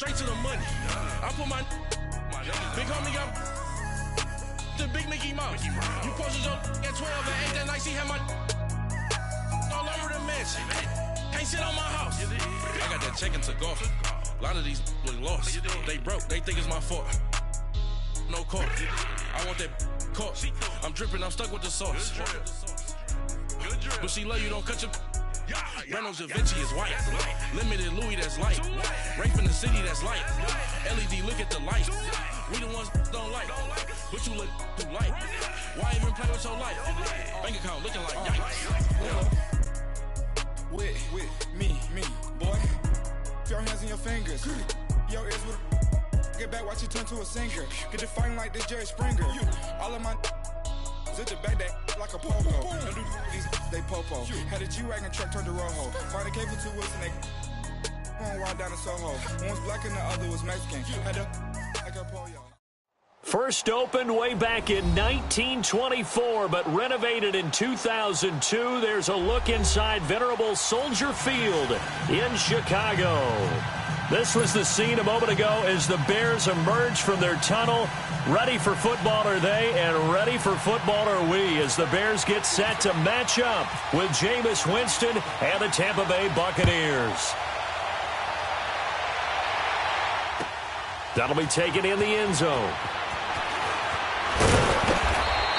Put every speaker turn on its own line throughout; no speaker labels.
straight to the money. I put my big homie got the big Mickey Mouse. You posted your at 12 and 8 that night. She had my all over the mansion. Can't sit on my house. I got that check into golf. A lot of these look lost. They broke. They think it's my fault. No court. I want that court. I'm dripping. I'm stuck with the sauce. But she love you. Don't cut your. Reynolds Da Vinci is white. Limited Louis, that's light. Rape in the city, that's light. LED, look at the light. We the ones don't like. But you look too light. Why even play with your life? Bank account looking like yikes.
With me, boy. Your hands in your fingers. Your ears with get back, watch you turn to a singer. Get to fighting like this Jerry Springer. All of my zip the back that like a pogo. Don't do these they popo. Had a G-Wagon truck turned to Rojo. Find a cable 2 wheels and they going wild down in Soho. One was black and the other was Mexican. Had a like a polio.
First opened way back in 1924, but renovated in 2002. There's a look inside venerable Soldier Field in Chicago. This was the scene a moment ago as the Bears emerged from their tunnel. Ready for football are they, and ready for football are we, as the Bears get set to match up with Jameis Winston and the Tampa Bay Buccaneers. That'll be taken in the end zone.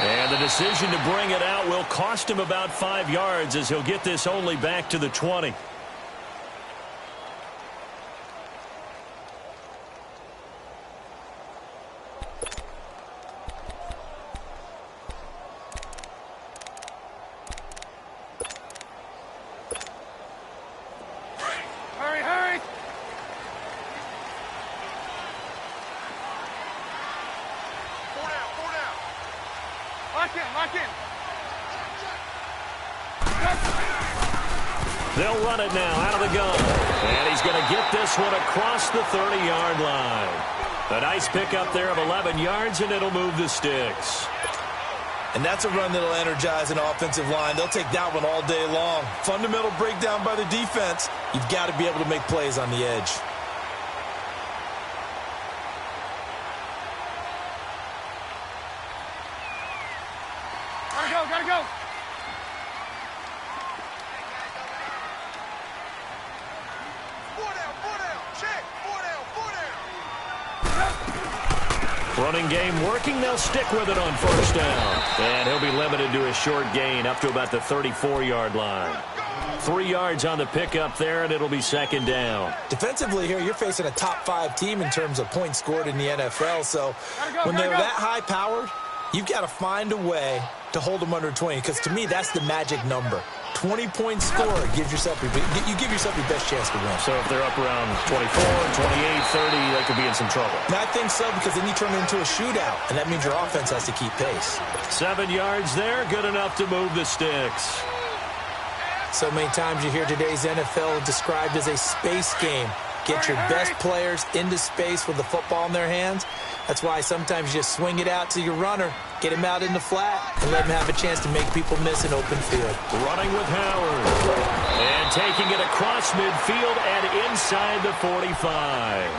And the decision to bring it out will cost him about 5 yards, as he'll get this only back to the 20. They'll run it now out of the gun. And he's going to get this one across the 30-yard line. A nice pickup there of 11 yards, and it'll move the sticks.
And that's a run that'll energize an offensive line. They'll take that one all day long. Fundamental breakdown by the defense. You've got to be able to make plays on the edge.
Gotta go.
Running game working. They'll stick with it on first down. And he'll be limited to a short gain up to about the 34-yard line. 3 yards on the pickup there, and it'll be second down.
Defensively here, you're facing a top-5 team in terms of points scored in the NFL. So when they're that high-powered, you've got to find a way to hold them under 20, because to me, that's the magic number. 20-point score gives yourself you give yourself your best chance to win.
So if they're up around 24, 28, 30, they could be in some trouble.
And I think so, because then you turn it into a shootout, and that means your offense has to keep pace.
7 yards there, good enough to move the sticks.
So many times you hear today's NFL described as a space game. Get your best players into space with the football in their hands. That's why sometimes you just swing it out to your runner, get him out in the flat, and let him have a chance to make people miss an open field.
Running with Howard. And taking it across midfield and inside the 45.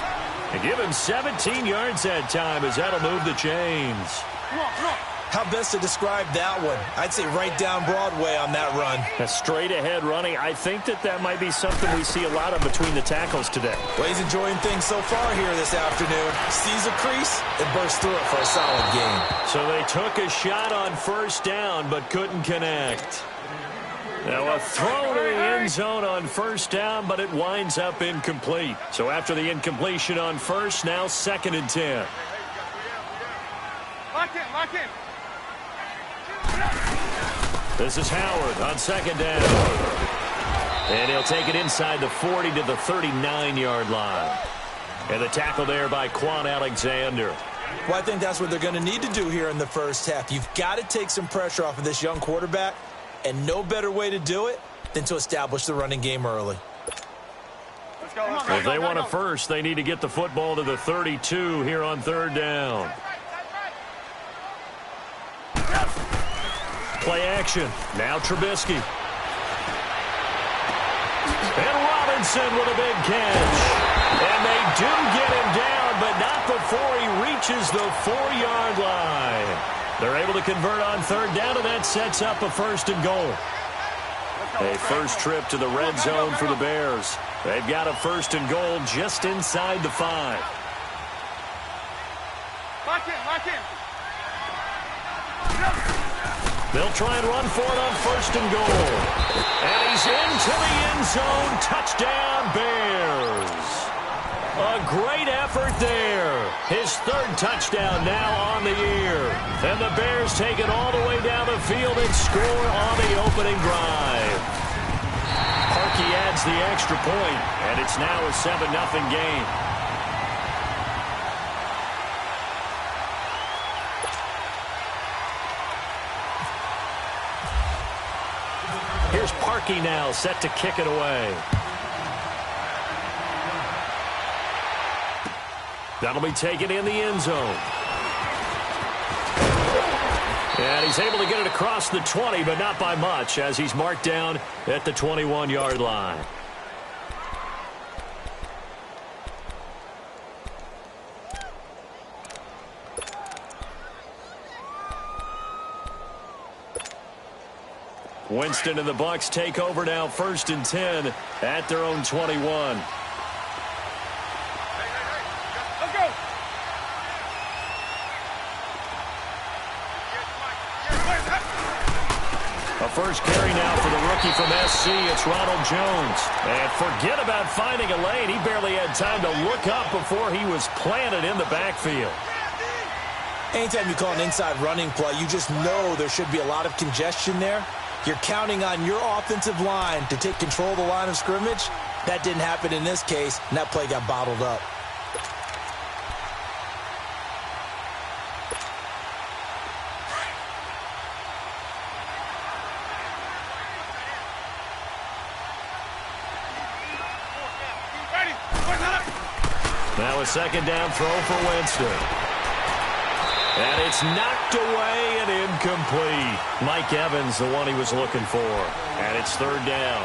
And give him 17 yards that time, as that'll move the chains.
Come on.
How best to describe that one? I'd say right down Broadway on that run.
A straight-ahead running. I think that might be something we see a lot of between the tackles today.
Well, he's enjoying things so far here this afternoon. Sees a crease and bursts through it for a solid gain.
So they took a shot on first down but couldn't connect. Now a throw to the end zone on first down, but it winds up incomplete. So after the incompletion on first, now 2nd and 10.
Lock in.
This is Howard on 2nd down. And he'll take it inside the 40 to the 39-yard line. And the tackle there by Quan Alexander.
Well, I think that's what they're going to need to do here in the first half. You've got to take some pressure off of this young quarterback, and no better way to do it than to establish the running game early.
Let's go.
If they want a first, they need to get the football to the 32 here on 3rd down. Play action. Now Trubisky. And Robinson with a big catch. And they do reaches the 4-yard line. They're able to convert on third down, and that sets up a first and goal. A first trip to the red zone for the Bears. They've got a first and goal just inside the 5.
Lock in.
They'll try and run for it on first and goal. And he's into the end zone. Touchdown, Bears. A great effort there. His third touchdown now on the year. And the Bears take it all the way down the field and score on the opening drive. Parkey adds the extra point, and it's now a 7-0 game. Here's Parkey now, set to kick it away. That'll be taken in the end zone. And he's able to get it across the 20, but not by much, as he's marked down at the 21-yard line. Winston and the Bucs take over now, 1st and 10 at their own 21. A first carry now for the rookie from SC. It's Ronald Jones. And forget about finding a lane. He barely had time to look up before he was planted in the backfield.
Anytime you call an inside running play, you just know there should be a lot of congestion there. You're counting on your offensive line to take control of the line of scrimmage. That didn't happen in this case, and that play got bottled up.
Now a second down throw for Winston. And it's knocked away and incomplete. Mike Evans, the one he was looking for. And it's third down.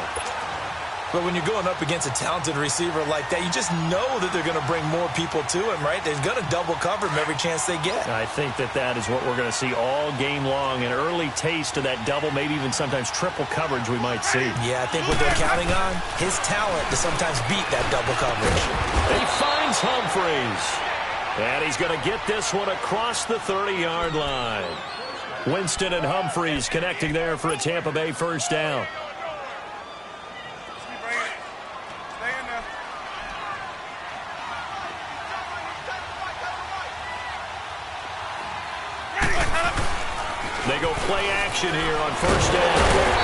But when you're going up against a talented receiver like that, you just know that they're going to bring more people to him, right? They're going to double cover him every chance they get.
I think that is what we're going to see all game long. An early taste of that double, maybe even sometimes triple coverage we might see.
Yeah, I think what they're counting on, his talent to sometimes beat that double coverage.
He finds Humphreys. And he's going to get this one across the 30-yard line. Winston and Humphreys connecting there for a Tampa Bay first down. They go play action here on first down.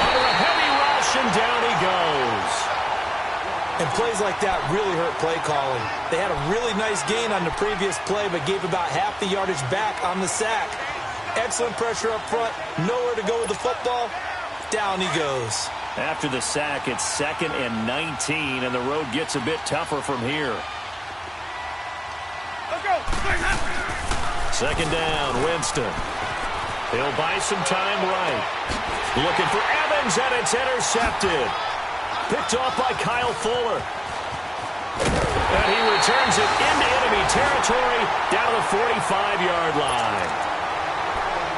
Under a heavy rush, and down he goes.
And plays like that really hurt play calling. They had a really nice gain on the previous play, but gave about half the yardage back on the sack. Excellent pressure up front. Nowhere to go with the football. Down he goes.
After the sack, it's 2nd and 19, and the road gets a bit tougher from here.
Let's go.
Second down, Winston. He'll buy some time right. Looking for Evans, and it's intercepted. Picked off by Kyle Fuller. And he returns it into enemy territory down the 45-yard line.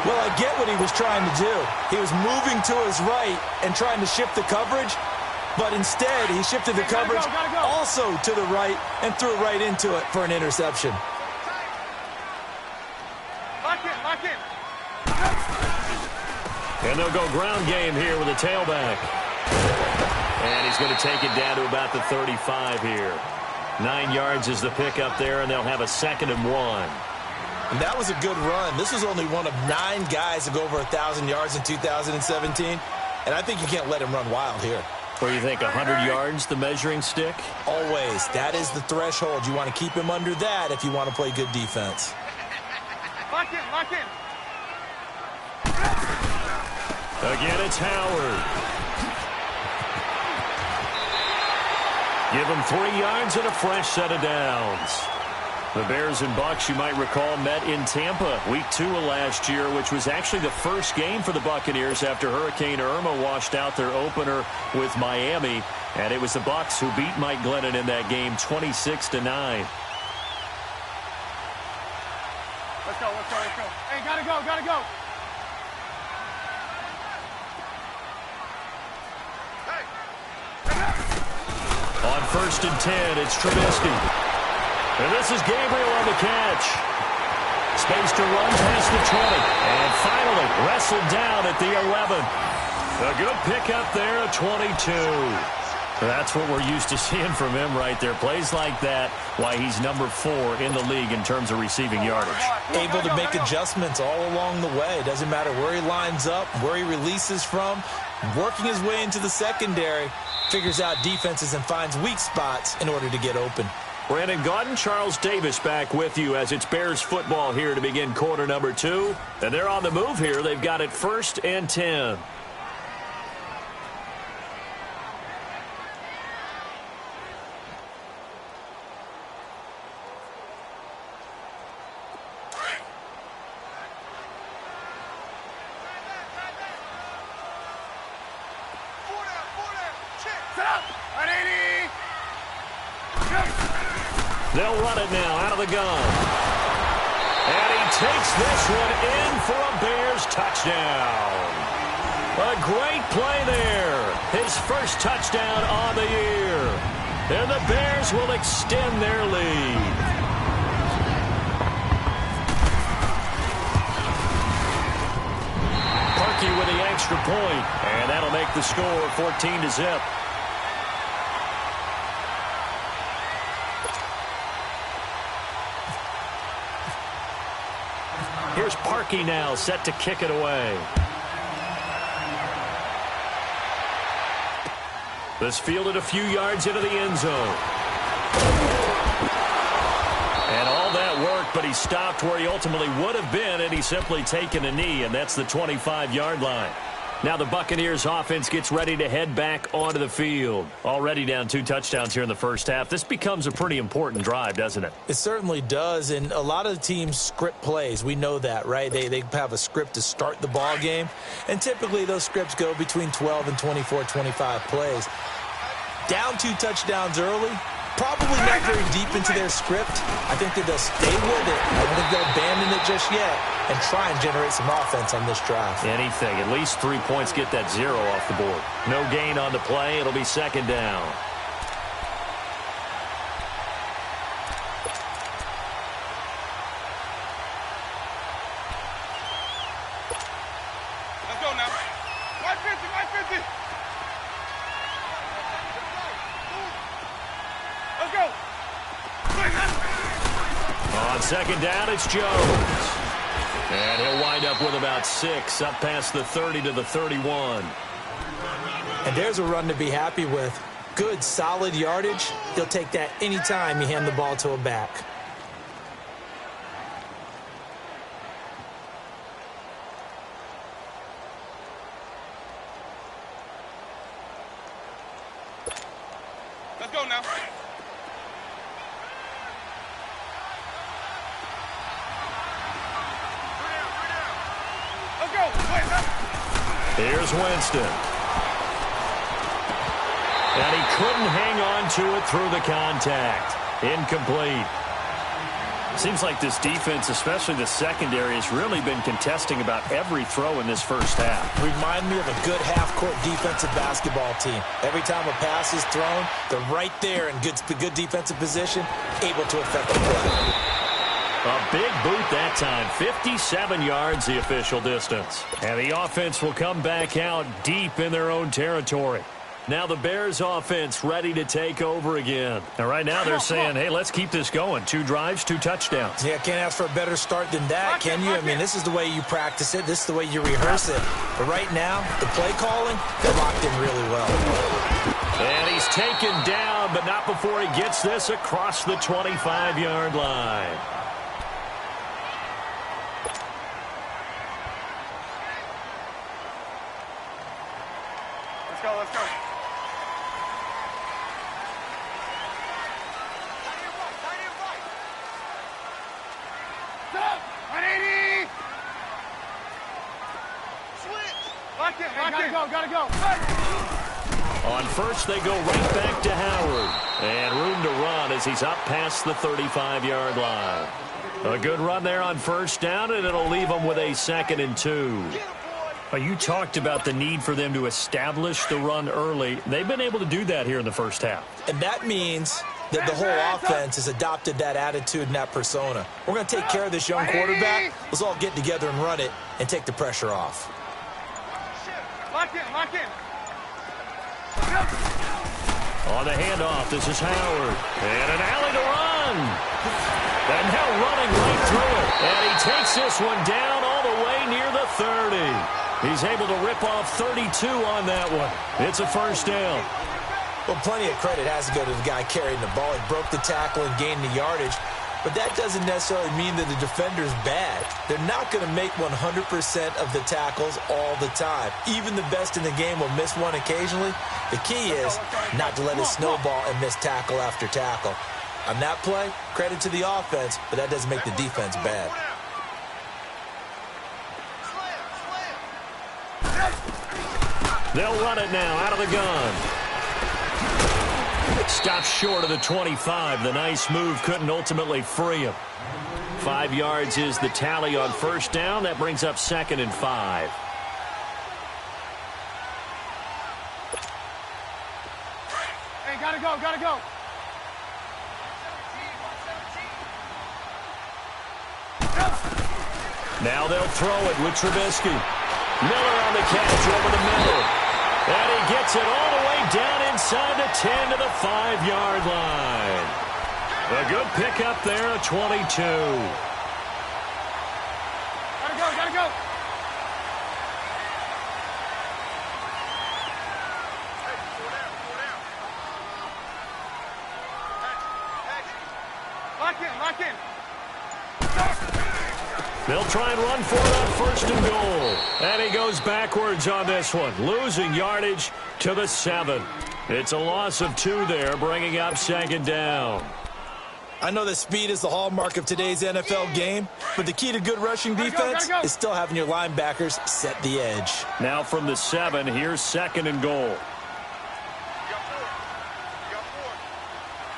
Well, I get what he was trying to do. He was moving to his right and trying to shift the coverage, but instead he shifted the coverage also to the right and threw right into it for an interception.
Lock in.
And they'll go ground game here with a tailback. And he's going to take it down to about the 35 here. 9 yards is the pickup there, and they'll have a 2nd and 1.
And that was a good run. This was only one of 9 guys to go over 1,000 yards in 2017. And I think you can't let him run wild here.
What do you think, 100 yards, the measuring stick?
Always. That is the threshold. You want to keep him under that if you want to play good defense.
Lock in.
Again, it's Howard. Give him 3 yards and a fresh set of downs. The Bears and Bucs, you might recall, met in Tampa week 2 of last year, which was actually the first game for the Buccaneers after Hurricane Irma washed out their opener with Miami. And it was the Bucs who beat Mike Glennon in that game 26-9.
Let's go, let's go, let's go. Hey, gotta go, gotta go.
On 1st and 10, it's Trubisky. And this is Gabriel on the catch. Space to run past the 20. And finally wrestled down at the 11. A good pickup there at 22. That's what we're used to seeing from him right there. Plays like that, why he's number 4 in the league in terms of receiving yardage.
Able to make adjustments all along the way. Doesn't matter where he lines up, where he releases from. Working his way into the secondary. Figures out defenses and finds weak spots in order to get open.
Brandon Gaudin, Charles Davis back with you as it's Bears football here to begin quarter number 2. And they're on the move here. They've got it 1st and 10. They'll run it now out of the gun. And he takes this one in for a Bears touchdown. A great play there. His first touchdown on the year. And the Bears will extend their lead. Parkey with the extra point. And that'll make the score 14-0. Here's Parkey now, set to kick it away. This fielded a few yards into the end zone. And all that work, but he stopped where he ultimately would have been, and he's simply taken a knee, and that's the 25-yard line. Now the Buccaneers offense gets ready to head back onto the field. Already down 2 touchdowns here in the first half. This becomes a pretty important drive, doesn't it?
It certainly does, and a lot of the teams script plays. We know that, right? They have a script to start the ball game, and typically those scripts go between 12 and 24, 25 plays. Down 2 touchdowns early, probably not very deep into their script. I think that they'll stay with it. I don't think they'll abandon it just yet and try and generate some offense on this drive.
Anything. At least 3 points, get that 0 off the board. No gain on the play. It'll be 2nd down.
Let's go now. 150, 150. Let's go.
On 2nd down, it's Jones. And he'll wind up with about 6, up past the 30 to the 31.
And there's a run to be happy with. Good, solid yardage. He'll take that anytime you hand the ball to a back.
Let's go now. Let's go.
Here's Winston. And he couldn't hang on to it through the contact. Incomplete. Seems like this defense, especially the secondary, has really been contesting about every throw in this first half.
Remind me of a good half-court defensive basketball team. Every time a pass is thrown, they're right there in good defensive position, able to affect the play.
A big boot that time. 57 yards, the official distance. And the offense will come back out deep in their own territory. Now the Bears offense ready to take over again. And right now they're saying, hey, let's keep this going. 2 drives, 2 touchdowns.
Yeah, can't ask for a better start than that, can you? I mean, this is the way you practice it. This is the way you rehearse it. But right now, the play calling, they're locked in really well.
And he's taken down, but not before he gets this across the 25-yard line.
Let's go, let's go. Stop! 180! Switch! Lock it, lock it. Gotta go.
On first, they go right back to Howard. And room to run as he's up past the 35-yard line. A good run there on first down, and it'll leave them with a 2nd and 2. You talked about the need for them to establish the run early. They've been able to do that here in the first half.
And that means that the whole offense has adopted that attitude and that persona. We're going to take care of this young quarterback. Let's all get together and run it and take the pressure off.
Lock in, lock in.
On the handoff, this is Howard. And an alley to run. And now running right through it. And he takes this one down all the way near the 30. He's able to rip off 32 on that one. It's a first down.
Well, plenty of credit has to go to the guy carrying the ball. He broke the tackle and gained the yardage. But that doesn't necessarily mean that the defender's bad. They're not going to make 100% of the tackles all the time. Even the best in the game will miss one occasionally. The key is not to let it snowball and miss tackle after tackle. On that play, credit to the offense, but that doesn't make the defense bad.
They'll run it now out of the gun. Stops short of the 25. The nice move couldn't ultimately free him. 5 yards is the tally on first down. That brings up 2nd and 5.
Hey, gotta go, gotta go.
Now they'll throw it with Trubisky. Miller on the catch over the middle. And he gets it all the way down inside the 10 to the 5-yard line. A good pickup there, a 22.
Gotta go, gotta go. Lock in, lock in.
They'll try and run for it on 1st and goal. And he goes backwards on this one, losing yardage to the 7. It's a loss of 2 there, bringing up 2nd down.
I know that speed is the hallmark of today's NFL game, but the key to good rushing defense is still having your linebackers set the edge.
Now from the 7, here's 2nd and goal.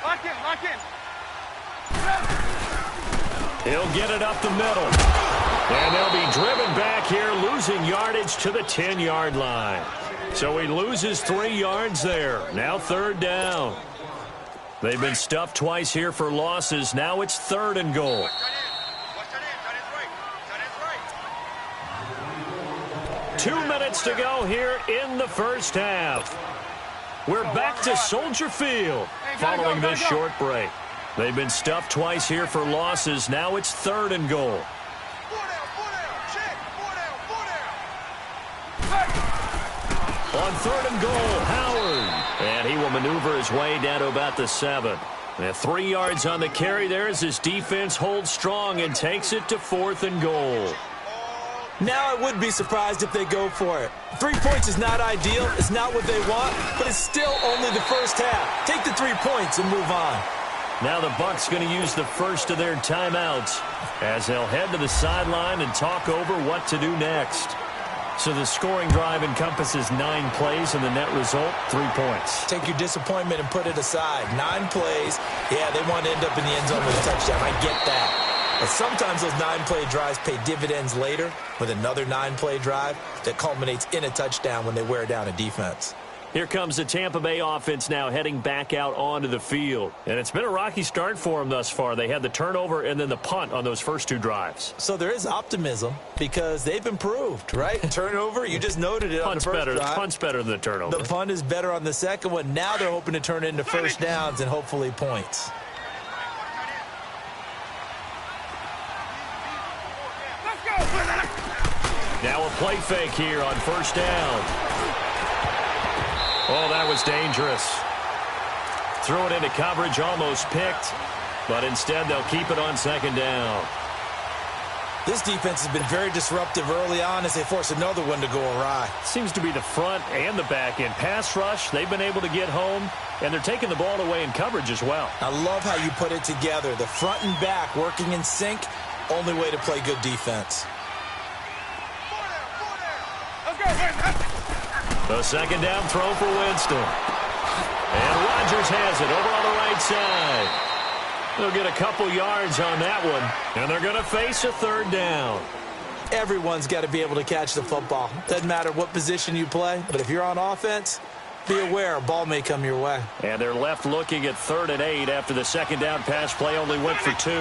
Lock in, lock in.
He'll get it up the middle. And they'll be driven back here, losing yardage to the 10-yard line. So he loses 3 yards there. Now 3rd down. They've been stuffed twice here for losses. Now it's 3rd and goal. 2 minutes to go here in the first half. We're back to Soldier Field following this short break. They've been stuffed twice here for losses. Now it's 3rd and goal. On 3rd and goal, Howard. And he will maneuver his way down to about the 7. And 3 yards on the carry there as his defense holds strong and takes it to 4th and goal.
Now I would be surprised if they go for it. 3 points is not ideal. It's not what they want, but it's still only the first half. Take the 3 points and move on.
Now the Bucs going to use the first of their timeouts as they'll head to the sideline and talk over what to do next. So the scoring drive encompasses 9 plays, and the net result, 3 points.
Take your disappointment and put it aside. 9 plays. Yeah, they want to end up in the end zone with a touchdown. I get that. But sometimes those 9-play drives pay dividends later with another 9-play drive that culminates in a touchdown when they wear down a defense.
Here comes the Tampa Bay offense now heading back out onto the field. And it's been a rocky start for them thus far. They had the turnover and then the punt on those first 2 drives.
So there is optimism because they've improved, right? Turnover, you just noted it on the first drive.
Punt's better than the turnover.
The punt is better on the second one. Now they're hoping to turn it into first downs and hopefully points.
Now a play fake here on first down. Oh, that was dangerous. Threw it into coverage, almost picked, but instead they'll keep it on 2nd down.
This defense has been very disruptive early on as they force another one to go awry.
Seems to be the front and the back end. Pass rush, they've been able to get home, and they're taking the ball away in coverage as well. I
love how you put it together. The front and back working in sync, only way to play good defense.
The 2nd down throw for Winston. And Rodgers has it over on the right side. They'll get a couple yards on that one, and they're going to face a third down.
Everyone's got to be able to catch the football. Doesn't matter what position you play, but if you're on offense, be aware a ball may come your way.
And they're left looking at 3rd and 8 after the second down pass play only went for 2.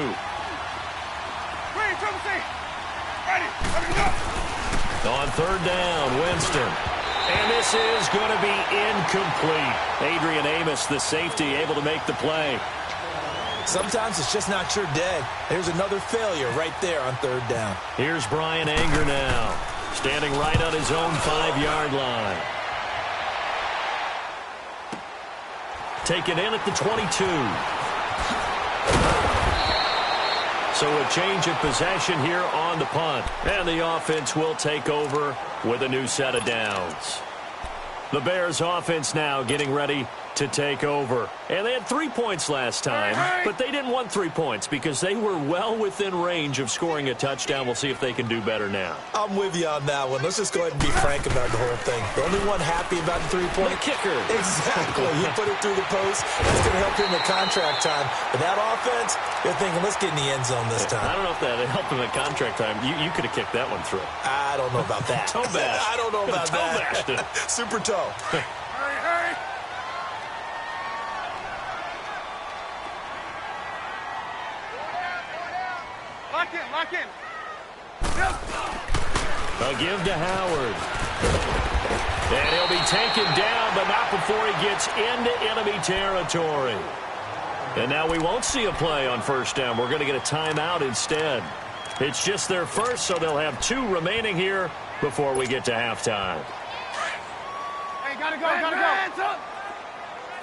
On 3rd down, Winston. And this is going to be incomplete. Adrian Amos, the safety, able to make the play.
Sometimes it's just not your day. There's another failure right there on 3rd down.
Here's Brian Anger now, standing right on his own 5-yard line. Taken in at the 22. So a change of possession here on the punt. And the offense will take over with a new set of downs. The Bears offense now getting ready to take over. And they had 3 points last time, but they didn't want 3 points because they were well within range of scoring a touchdown. We'll see if they can do better now.
I'm with you on that one. Let's just go ahead and be frank about the whole thing. The only one happy about the 3-point
kicker.
Exactly. He put it through the post. That's going to help him at contract time. But that offense, you're thinking, let's get in the end zone this time.
I don't know if that helped him at contract time. You could have kicked that one through.
I don't know about that.
Toe bash.
I don't know about
toe
that.
Bashed it.
Super toe.
Hurry. Lock in.
A give to Howard. And he'll be taken down, but not before he gets into enemy territory. And now we won't see a play on 1st down. We're going to get a timeout instead. It's just their first, so they'll have 2 remaining here before we get to halftime.
Hey, gotta go. Reds up.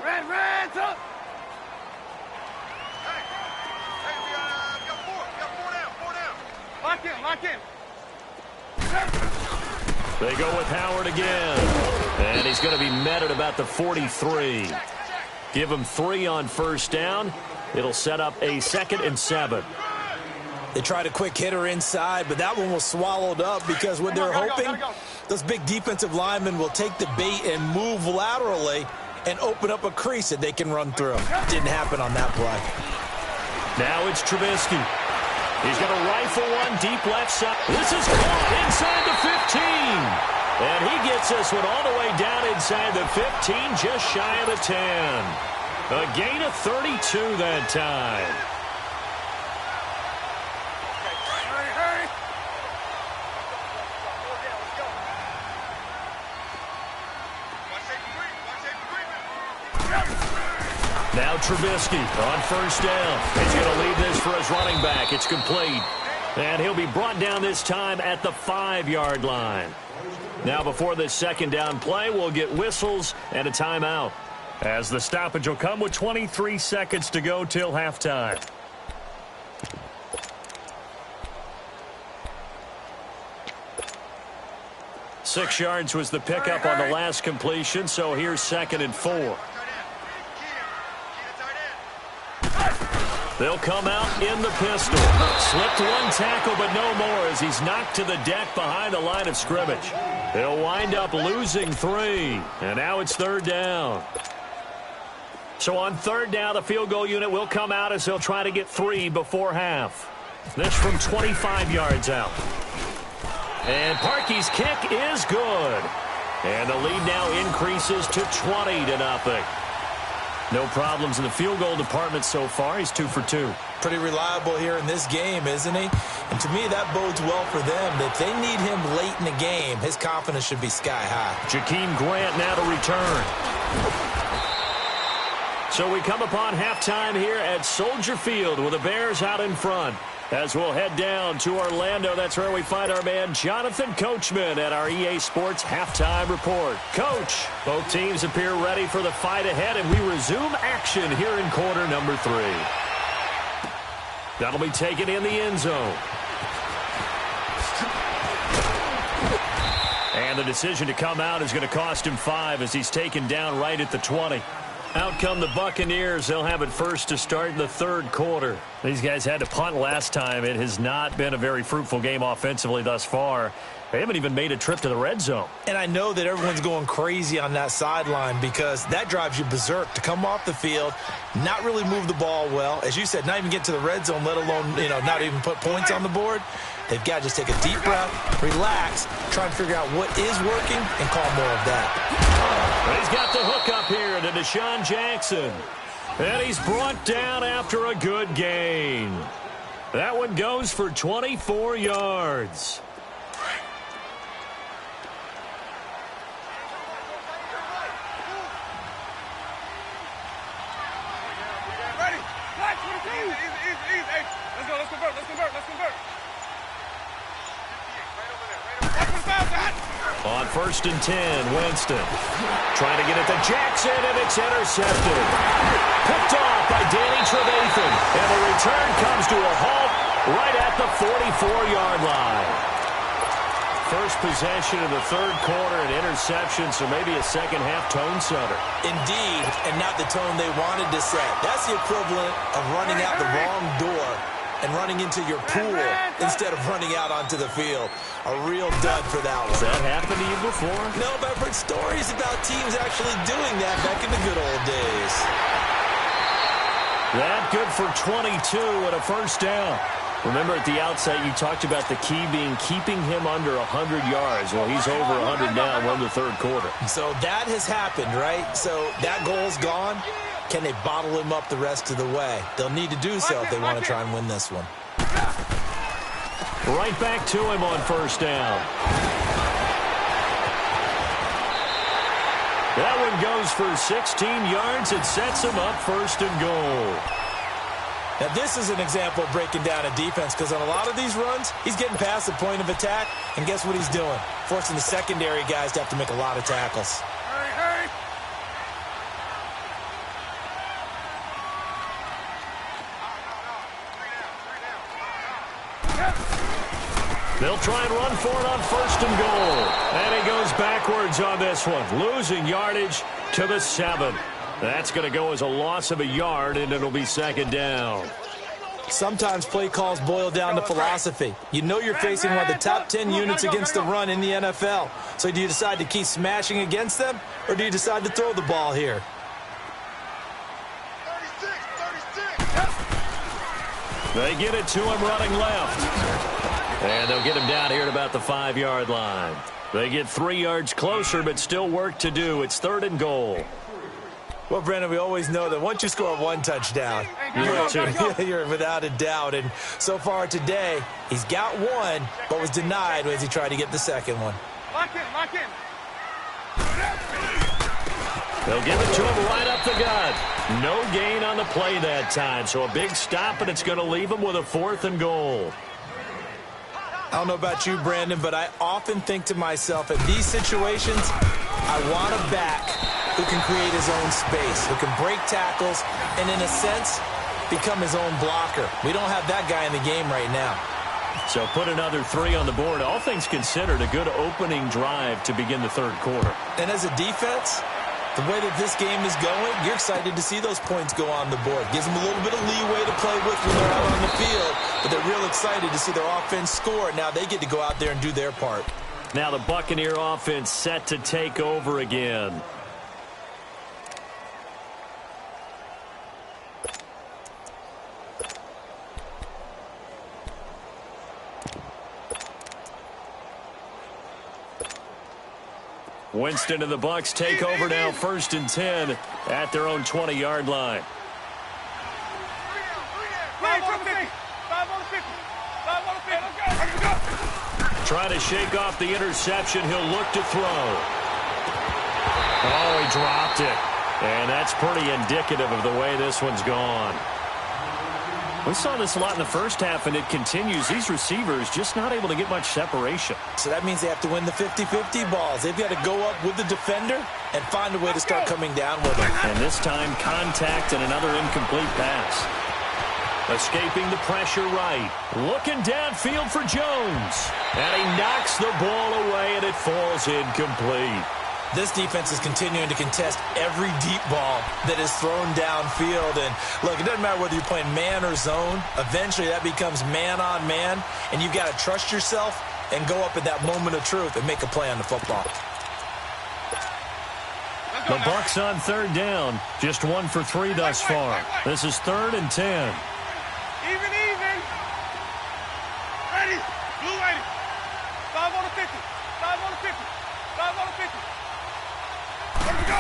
Reds up. Hey, we got 4 down. Lock in.
They go with Howard again. And he's going to be met at about the 43. Give him 3 on 1st down. It'll set up a 2nd and 7.
They tried a quick hitter inside, but that one was swallowed up because what they're hoping, those big defensive linemen will take the bait and move laterally and open up a crease that they can run through. Didn't happen on that play.
Now it's Trubisky. He's going to rifle one deep left side. This is caught inside the 15. And he gets this one all the way down inside the 15, just shy of the 10. A gain of 32 that time.
Hurry.
Now Trubisky on 1st down. He's going to lead this for his running back. It's complete. And he'll be brought down this time at the 5-yard line. Now before this 2nd down play, we'll get whistles and a timeout, as the stoppage will come with 23 seconds to go till halftime. Six yards was the pickup on the last completion, so here's 2nd and 4. They'll come out in the pistol. Slipped one tackle, but no more as he's knocked to the deck behind the line of scrimmage. They'll wind up losing 3, and now it's 3rd down. So on 3rd down, the field goal unit will come out as they'll try to get 3 before half. This from 25 yards out. And Parkey's kick is good. And the lead now increases to 20-0. No problems in the field goal department so far. He's 2 for 2.
Pretty reliable here in this game, isn't he? And to me, that bodes well for them. If they need him late in the game, his confidence should be sky high.
Jakeem Grant now to return. So we come upon halftime here at Soldier Field with the Bears out in front. As we'll head down to Orlando, that's where we find our man Jonathan Coachman at our EA Sports Halftime Report. Coach, both teams appear ready for the fight ahead, and we resume action here in quarter number 3. That'll be taken in the end zone. And the decision to come out is going to cost him 5 as he's taken down right at the 20. Out come the Buccaneers. They'll have it first to start in the 3rd quarter. These guys had to punt last time. It has not been a very fruitful game offensively thus far They haven't even made a trip to the red zone.
And I know that everyone's going crazy on that sideline because that drives you berserk to come off the field, not really move the ball well. As you said, not even get to the red zone, let alone, not even put points on the board. They've got to just take a deep breath, relax, try and figure out what is working, and call more of that.
But he's got the hook up here to Deshaun Jackson. And he's brought down after a good gain. That one goes for 24 yards.
Ready? Easy. Hey, let's convert.
On 1st and 10, Winston trying to get it to Jackson, and it's intercepted. Picked off by Danny Trevathan, and the return comes to a halt right at the 44-yard line. First possession of the third quarter, an interception, so maybe a second-half tone setter.
Indeed, and not the tone they wanted to set. That's the equivalent of running out the wrong door and running into your pool instead of running out onto the field. A real dud for that one.
Has that happened to you before?
No, but I've heard stories about teams actually doing that back in the good old days.
That good for 22 and a first down. Remember at the outset you talked about the key being keeping him under 100 yards. Well, he's over 100 now. We're in the third quarter.
So that has happened, right? So that goal's gone. Can they bottle him up the rest of the way? They'll need to do so if they want to try and win this one.
Right back to him on first down. That one goes for 16 yards. It sets him up first and goal.
Now, this is an example of breaking down a defense because on a lot of these runs, he's getting past the point of attack, and guess what he's doing? Forcing the secondary guys to have to make a lot of tackles.
Hurry.
They'll try and run for it on first and goal. And he goes backwards on this one, losing yardage to the 7. That's going to go as a loss of a yard, and it'll be second down.
Sometimes play calls boil down to philosophy. You know you're facing one of the top 10 units against the run in the NFL. So do you decide to keep smashing against them, or do you decide to throw the ball here?
36.
They get it to him running left. And they'll get him down here at about the 5-yard line. They get 3 yards closer, but still work to do. It's third and goal.
Well, Brandon, we always know that once you score one touchdown, you're without a doubt. And so far today, he's got one, but was denied as he tried to get the second one.
Lock in.
They'll give it to him right up the gut. No gain on the play that time. So a big stop, and it's going to leave him with a 4th and goal.
I don't know about you, Brandon, but I often think to myself, in these situations, I want a back who can create his own space, who can break tackles, and in a sense, become his own blocker. We don't have that guy in the game right now.
So put another 3 on the board. All things considered, a good opening drive to begin the third quarter.
And as a defense, the way that this game is going, you're excited to see those points go on the board. Gives them a little bit of leeway to play with when they're out on the field, but they're real excited to see their offense score. Now they get to go out there and do their part.
Now the Buccaneer offense set to take over again. Winston and the Bucs take over now, 1st and 10 at their own 20-yard line.
5 on the 50. 5 on the 50. 5 on the 50. Let's go.
Trying to shake off the interception. He'll look to throw. Oh, he dropped it. And that's pretty indicative of the way this one's gone. We saw this a lot in the first half, and it continues. These receivers just not able to get much separation.
So that means they have to win the 50-50 balls. They've got to go up with the defender and find a way to start coming down with them.
And this time, contact and another incomplete pass. Escaping the pressure right. Looking downfield for Jones. And he knocks the ball away, and it falls incomplete.
This defense is continuing to contest every deep ball that is thrown downfield. And, look, it doesn't matter whether you're playing man or zone. Eventually, that becomes man on man, and you've got to trust yourself and go up at that moment of truth and make a play on the football.
The Bucs on third down. Just 1 for 3 thus far. This is 3rd and 10.
Even. Ready. Blue ready. 5 on the 50. 5 on the 50. 5 on the 50. There we go.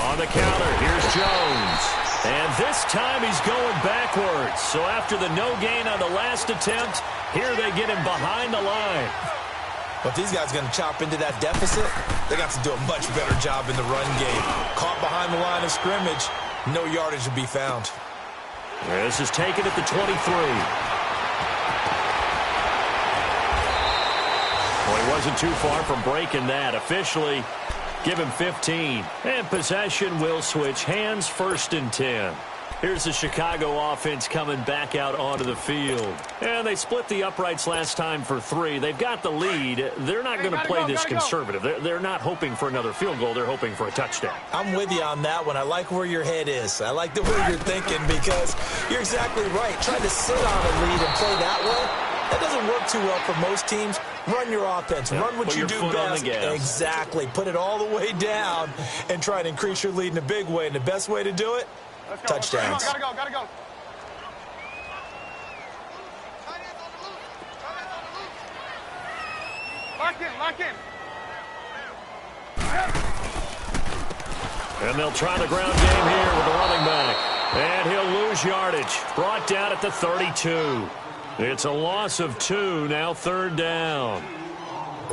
On the counter, here's Jones. And this time he's going backwards. So after the no gain on the last attempt, here they get him behind the line.
But if these guys are going to chop into that deficit, they got to do a much better job in the run game. Caught behind the line of scrimmage, no yardage to be found.
This is taken at the 23. Well, he wasn't too far from breaking that. Officially, give him 15. And possession will switch hands, 1st and 10. Here's the Chicago offense coming back out onto the field. And they split the uprights last time for 3. They've got the lead. They're not going to play this conservative. They're not hoping for another field goal. They're hoping for a touchdown.
I'm with you on that one. I like where your head is. I like the way you're thinking because you're exactly right. Trying to sit on a lead and play that way, that doesn't work too well for most teams. Run your offense.
Yep.
Run what
Put
you
your
do
foot
best.
on the gas.
Exactly. Put it all the way down and try to increase your lead in a big way. And the best way to do it, touchdowns.
Gotta go. Lock in.
And they'll try the ground game here with the running back. And he'll lose yardage. Brought down at the 32. It's a loss of 2, now 3rd down.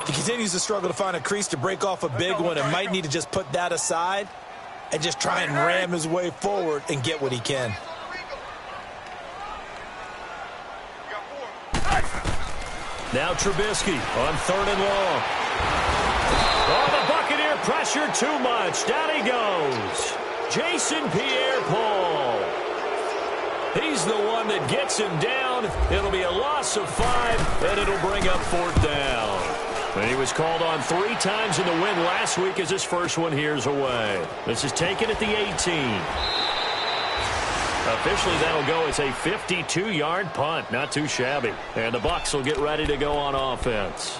He continues to struggle to find a crease to break off a big one and might need to just put that aside and just try and ram his way forward and get what he can.
Now Trubisky on 3rd and long. Oh, the Buccaneer pressure too much. Down he goes. Jason Pierre-Paul. He's the one that gets him down. It'll be a loss of 5, and it'll bring up 4th down. And he was called on 3 times in the win last week as his first one here's away. This is taken at the 18. Officially, that'll go as a 52-yard punt. Not too shabby. And the Bucs will get ready to go on offense.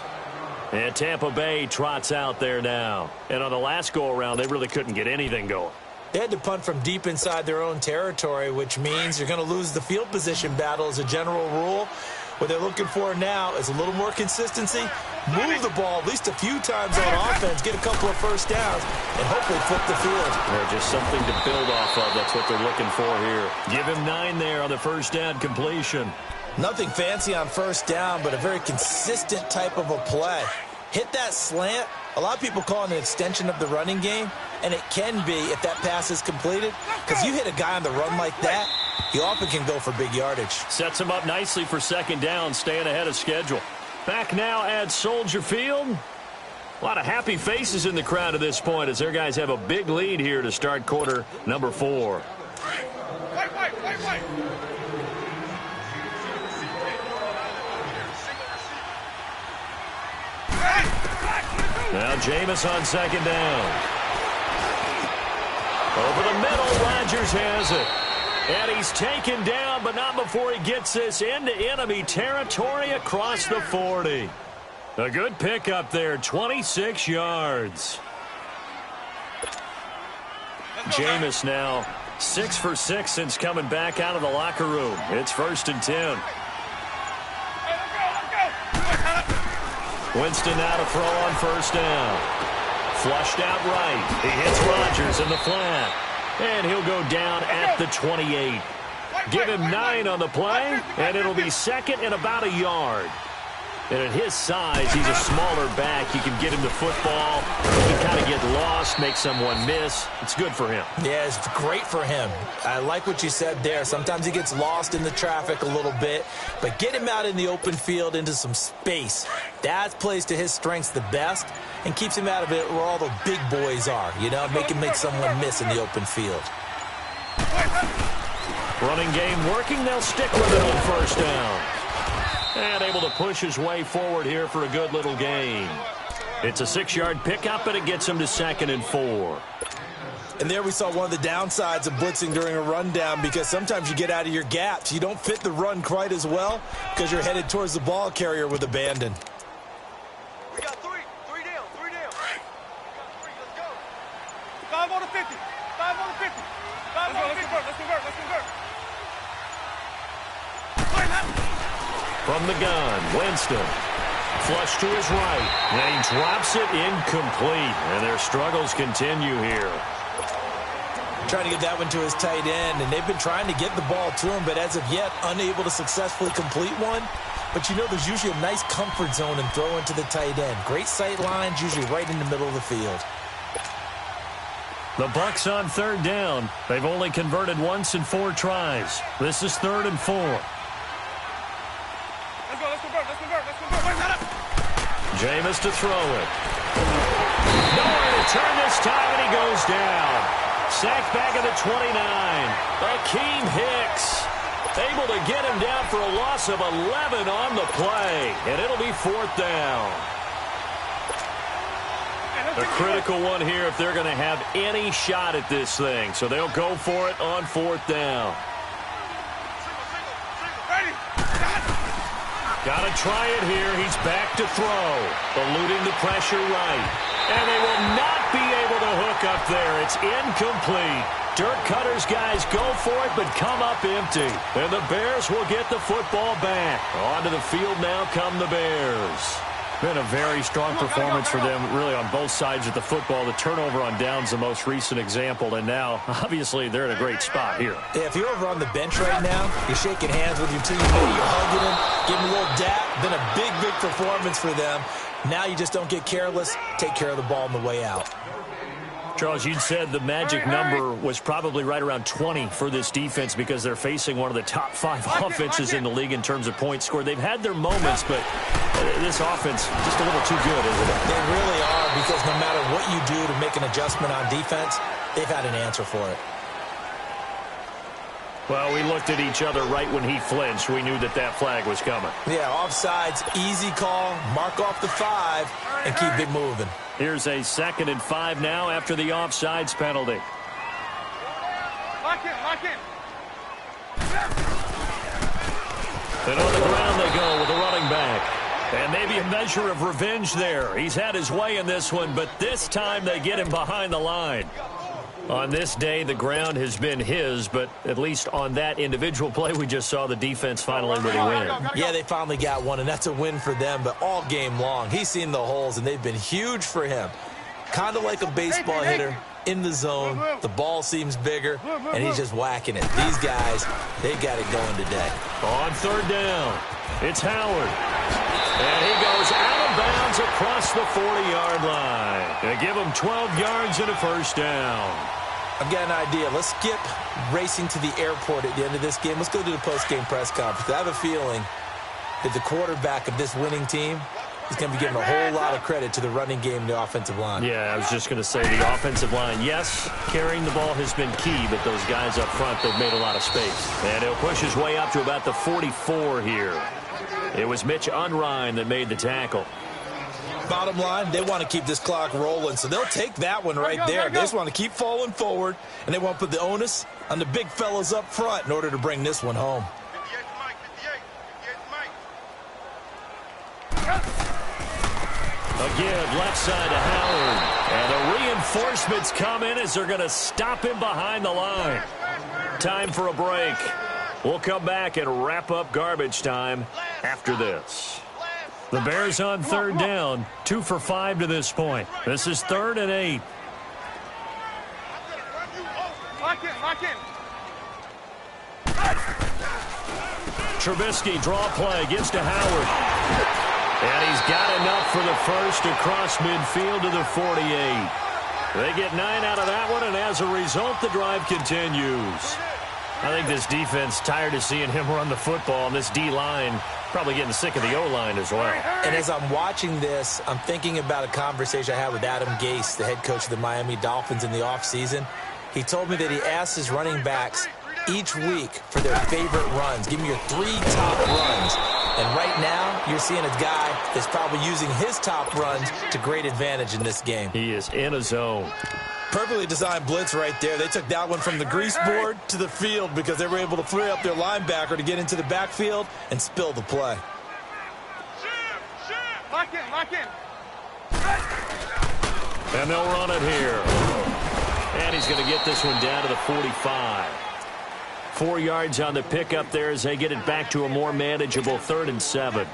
And Tampa Bay trots out there now. And on the last go-around, they really couldn't get anything going.
They had to punt from deep inside their own territory, which means you're going to lose the field position battle as a general rule. What they're looking for now is a little more consistency, move the ball at least a few times on offense, get a couple of first downs, and hopefully flip the field.
They're just something to build off of. That's what they're looking for here. Give him 9 there on the first down completion.
Nothing fancy on first down, but a very consistent type of a play. Hit that slant. A lot of people call it an extension of the running game, and it can be if that pass is completed, because you hit a guy on the run like that, he often can go for big yardage.
Sets him up nicely for 2nd down, staying ahead of schedule. Back now at Soldier Field. A lot of happy faces in the crowd at this point as their guys have a big lead here to start quarter number 4.
Wait.
Now Jameis on 2nd down. Over the middle, Rodgers has it. And he's taken down, but not before he gets this into enemy territory across the 40. A good pickup there, 26 yards. Jameis now 6 for 6 since coming back out of the locker room. It's 1st and 10. Winston now to throw on 1st down. Flushed out right. He hits Rodgers in the flat. And he'll go down at the 28. Give him 9 on the play, and it'll be 2nd and about a yard. And at his size, he's a smaller back. You can get him the football. He can kind of get lost, make someone miss. It's good for him.
Yeah, it's great for him. I like what you said there. Sometimes he gets lost in the traffic a little bit, but get him out in the open field into some space. That plays to his strengths the best and keeps him out of it where all the big boys are, you know, make him make someone miss in the open field.
Running game working. They'll stick with it on 1st down. And able to push his way forward here for a good little gain. It's a 6-yard pickup, and it gets him to 2nd and 4.
And there we saw one of the downsides of blitzing during a rundown, because sometimes you get out of your gaps. You don't fit the run quite as well because you're headed towards the ball carrier with abandon.
We got three. Three down. We got three. Let's go. 5 on the 50. 5 on the 50. 5 on the 50. Let's convert.
From the gun, Winston. Flush to his right. And he drops it incomplete. And their struggles continue here.
Trying to get that one to his tight end, and they've been trying to get the ball to him, but as of yet, unable to successfully complete one. But you know, there's usually a nice comfort zone in throwing to the tight end. Great sight lines, usually right in the middle of the field.
The Bucs on third down. They've only converted once in 4 tries. This is 3rd and 4.
Let's convert. Wait, not up.
Jameis to throw it. Nowhere to turn this time, and he goes down. Sacked back at the 29. Akeem Hicks able to get him down for a loss of 11 on the play. And it'll be 4th down. A critical one here if they're going to have any shot at this thing. So they'll go for it on 4th down. Got to try it here. He's back to throw. Eluding the pressure right. And they will not be able to hook up there. It's incomplete. Dirk Cutter's guys go for it, but come up empty. And the Bears will get the football back. Onto the field now come the Bears. Been a very strong performance for them, really, on both sides of the football. The turnover on downs, the most recent example, and now, obviously, they're in a great spot here.
Yeah, if you're over on the bench right now, you're shaking hands with your teammate, you're hugging him, giving him a little dap. Been a big performance for them. Now you just don't get careless. Take care of the ball on the way out.
Charles, you'd said the magic number was probably right around 20 for this defense because they're facing one of the top 5 offenses in the league in terms of points scored. They've had their moments, but this offense just a little too good, isn't it?
They really are, because no matter what you do to make an adjustment on defense, they've had an answer for it.
Well, we looked at each other right when he flinched. We knew that flag was coming.
Yeah, offsides, easy call, mark off the 5, and keep it moving.
Here's a 2nd and 5 now after the offsides penalty.
Lock in.
And on the ground they go with the running back. And maybe a measure of revenge there. He's had his way in this one, but this time they get him behind the line. On this day, the ground has been his, but at least on that individual play we just saw, the defense finally really win.
Yeah, they finally got one, and that's a win for them, but all game long, he's seen the holes, and they've been huge for him. Kind of like a baseball hitter in the zone. The ball seems bigger, and he's just whacking it. These guys, they got it going today.
On 3rd down, it's Howard. And he goes out of bounds across the 40-yard line. They give him 12 yards and a 1st down.
I've got an idea. Let's skip racing to the airport at the end of this game. Let's go to the post-game press conference. I have a feeling that the quarterback of this winning team is going to be giving a whole lot of credit to the running game and the offensive line.
Yeah, I was just going to say the offensive line, yes, carrying the ball has been key, but those guys up front, they've made a lot of space. And he'll push his way up to about the 44 here. It was Mitch Unrein that made the tackle.
Bottom line, they want to keep this clock rolling, so they'll take that one right there. They just want to keep falling forward, and they want to put the onus on the big fellas up front in order to bring this one home.
58
Again, left side to Howard. And the reinforcements come in as they're going to stop him behind the line. Time for a break. We'll come back and wrap up garbage time after this. The Bears on 3rd down, 2 for 5 to this point. This is 3rd and 8.
Lock in.
Trubisky draw play, gives to Howard. And he's got enough for the 1st across midfield to the 48. They get 9 out of that one, and as a result, the drive continues. I think this defense tired of seeing him run the football, and this D-line probably getting sick of the O-line as well.
And as I'm watching this, I'm thinking about a conversation I had with Adam Gase, the head coach of the Miami Dolphins in the offseason. He told me that he asked his running backs each week for their favorite runs. Give me your 3 top runs. And right now, you're seeing a guy that's probably using his top runs to great advantage in this game.
He is in a zone.
Perfectly designed blitz right there. They took that one from the grease board to the field because they were able to free up their linebacker to get into the backfield and spill the play.
Lock in, lock in.
And they'll run it here. And he's going to get this one down to the 45. 4 yards on the pickup there as they get it back to a more manageable 3rd and 7.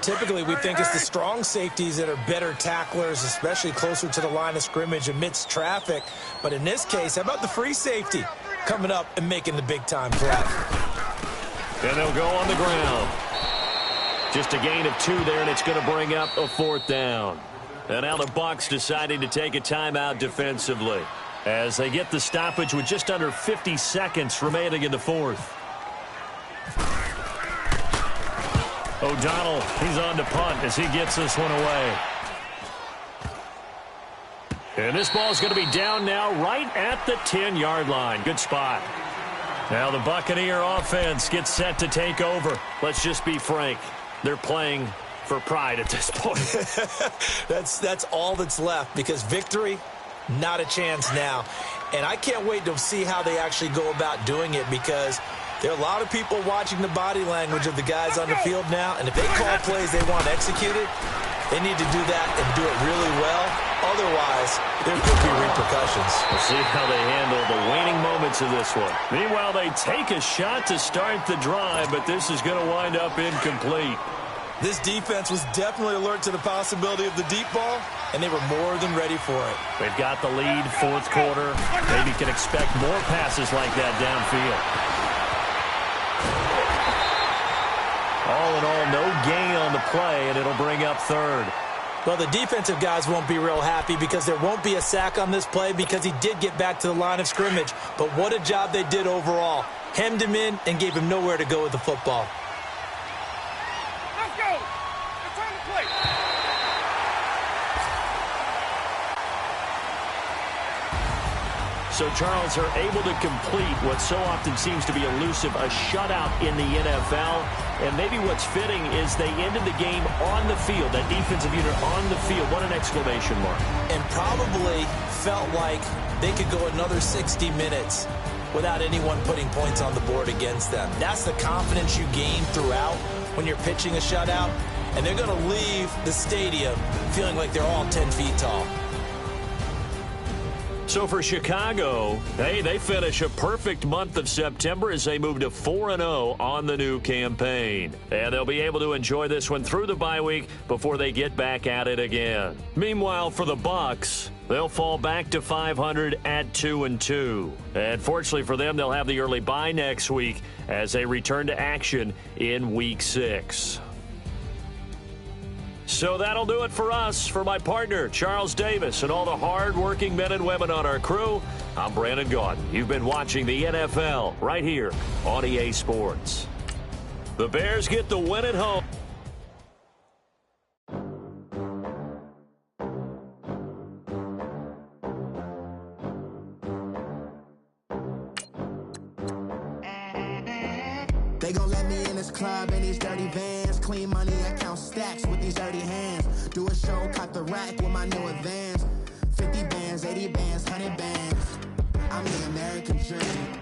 Typically, we think it's the strong safeties that are better tacklers, especially closer to the line of scrimmage amidst traffic. But in this case, how about the free safety coming up and making the big-time play?
And they'll go on the ground. Just a gain of 2 there, and it's going to bring up a 4th down. And now the Bucs deciding to take a timeout defensively as they get the stoppage with just under 50 seconds remaining in the 4th. O'Donnell, he's on to punt as he gets this one away. And this ball is going to be down now right at the 10-yard line. Good spot. Now the Buccaneer offense gets set to take over. Let's just be frank. They're playing for pride at this point.
That's all that's left because victory, not a chance now. And I can't wait to see how they actually go about doing it because there are a lot of people watching the body language of the guys on the field now, and if they call plays they want executed, they need to do that and do it really well. Otherwise, there could be repercussions.
We'll see how they handle the waning moments of this one. Meanwhile, they take a shot to start the drive, but this is going to wind up incomplete.
This defense was definitely alert to the possibility of the deep ball, and they were more than ready for it.
They've got the lead, 4th quarter. Maybe can expect more passes like that downfield. All in all, no gain on the play, and it'll bring up 3rd.
Well, the defensive guys won't be real happy because there won't be a sack on this play because he did get back to the line of scrimmage. But what a job they did overall. Hemmed him in and gave him nowhere to go with the football.
Let's go. It's time to play.
So, Charles, are able to complete what so often seems to be elusive, a shutout in the NFL. And maybe what's fitting is they ended the game on the field, that defensive unit on the field. What an exclamation mark.
And probably felt like they could go another 60 minutes without anyone putting points on the board against them. That's the confidence you gain throughout when you're pitching a shutout. And they're going to leave the stadium feeling like they're all 10 feet tall.
So for Chicago, hey, they finish a perfect month of September as they move to 4-0 on the new campaign. And they'll be able to enjoy this one through the bye week before they get back at it again. Meanwhile, for the Bucs, they'll fall back to 500 at 2-2. And fortunately for them, they'll have the early bye next week as they return to action in Week 6. So that'll do it for us. For my partner, Charles Davis, and all the hard-working men and women on our crew, I'm Brandon Gaudin. You've been watching the NFL right here on EA Sports. The Bears get the win at home.
They gon' let me in this club in these dirty vans. Clean money, I count stacks with these dirty hands. Do a show, caught the rack with my new advance. 50 bands, 80 bands, 100 bands. I'm the American dream.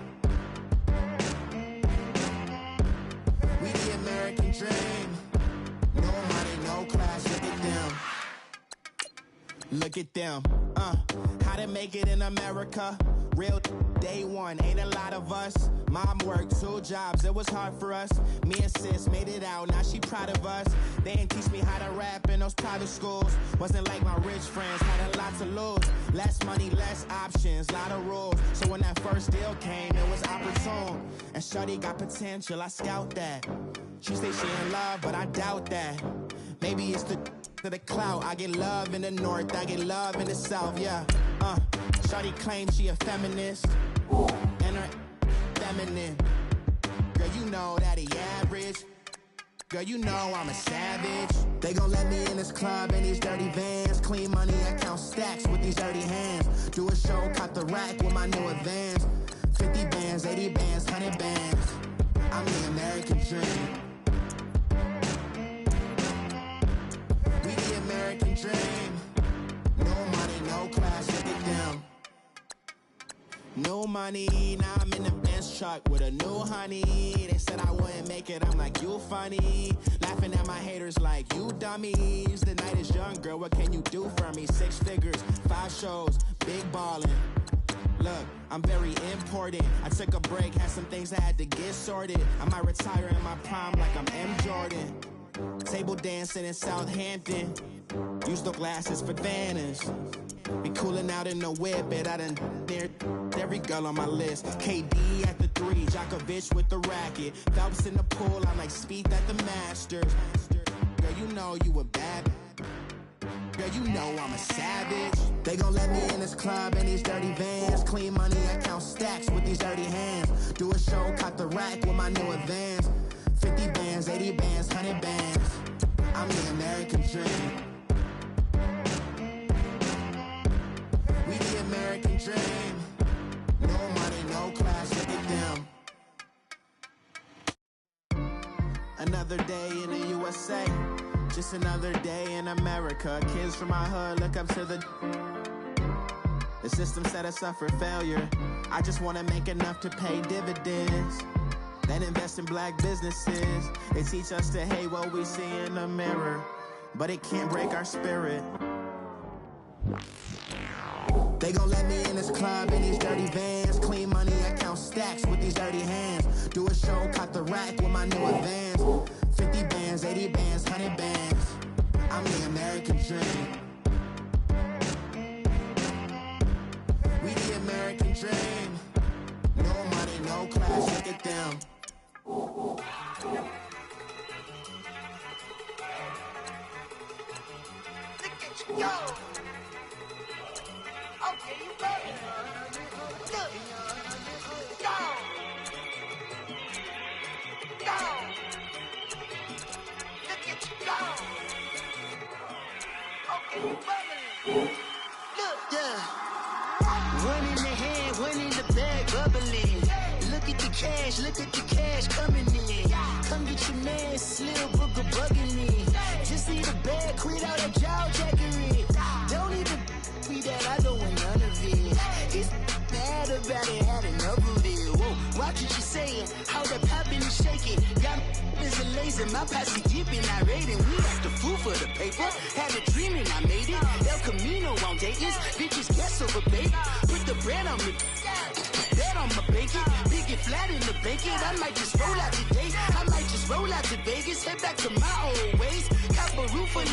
We the American dream. No money, no class, look at them. Look at them, how to make it in America. Real day one, ain't a lot of us. Mom worked 2 jobs, it was hard for us. Me and sis made it out, now she proud of us. They didn't teach me how to rap in those private schools. Wasn't like my rich friends, had a lot to lose. Less money, less options, lot of rules. So when that first deal came, it was opportune. And shorty got potential, I scout that. She say she in love, but I doubt that. Maybe it's to the clout. I get love in the north, I get love in the south, yeah. Shorty claims she a feminist, and her feminine. Girl, you know that he average. Girl, you know I'm a savage. They gon' let me in this club in these dirty vans. Clean money, I count stacks with these dirty hands. Do a show, caught the rack with my new advance. 50 bands, 80 bands, 100 bands. I'm the American dream. We the American dream. No money, no class, look at them. money. Now I'm in the Benz truck with a new honey. They said I wouldn't make it, I'm like, you funny. Laughing at my haters like, you dummies. The night is young, girl, what can you do for me? 6 figures, 5 shows, big ballin'. Look, I'm very important. I took a break, had some things I had to get sorted. I might retire in my prime like I'm M. Jordan. Table dancing in Southampton. Use the glasses for Vannas. Be cooling out in the whip, but I done near every girl on my list. KD at the 3, Djokovic with the racket. Phelps in the pool, I like Speed at the Masters. Girl, you know you a bad. Girl, you know I'm a savage. They gon' let me in this club in these dirty vans. Clean money, I count stacks with these dirty hands. Do a show, caught the rack with my new advance. 50 bands, 80 bands, 100 bands. I'm the American dream. We the American dream. No money, no class, look at them. Another day in the USA. Just another day in America. Kids from my hood look up to the system set us up for failure. I just want to make enough to pay dividends, then invest in black businesses. They teach us to hate what we see in the mirror, but it can't break our spirit. They gon' let me in this club in these dirty vans. Clean money, I count stacks with these dirty hands. Do a show, caught the rack with my new advance. 50 bands, 80 bands, 100 bands. I'm the American dream. We the American dream. No money, no class, look at them.
Look at you go. Okay, you ready? Look. Go. Go. Look at you go. Okay, you ready? Look.
Yeah. One in the hand, one in the bag, bubbling. Look at the cash coming in. Come get your man, Slim Booker bugging me. Just need a bag, quit all that jaw jackery. Don't even be that, I don't want none of it. It's bad about it, had enough of it. Whoa, watch what you saying, how that poppin' and shaking. Got is a laser, my posse dipping, I raiding. We had the food for the paper, had a dream and I made it. El Camino on Dayton's, bitches guess over bait. Put the bread on me, that on my bacon. Big and flat in the bacon, I might just roll out today. I might just roll out to Vegas, head back to my old ways. Cop a roof all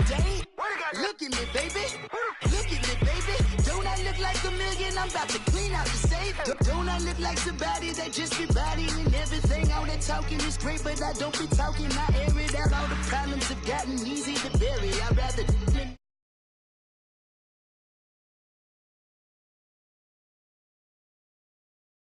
day. Look at me, baby. Look at me, baby. Don't I look like a million? I'm about to clean out the safe. Don't I look like somebody that just be bodying everything? All that talking is great, but I don't be talking. I air it out. All the problems have gotten easy to bury. I'd rather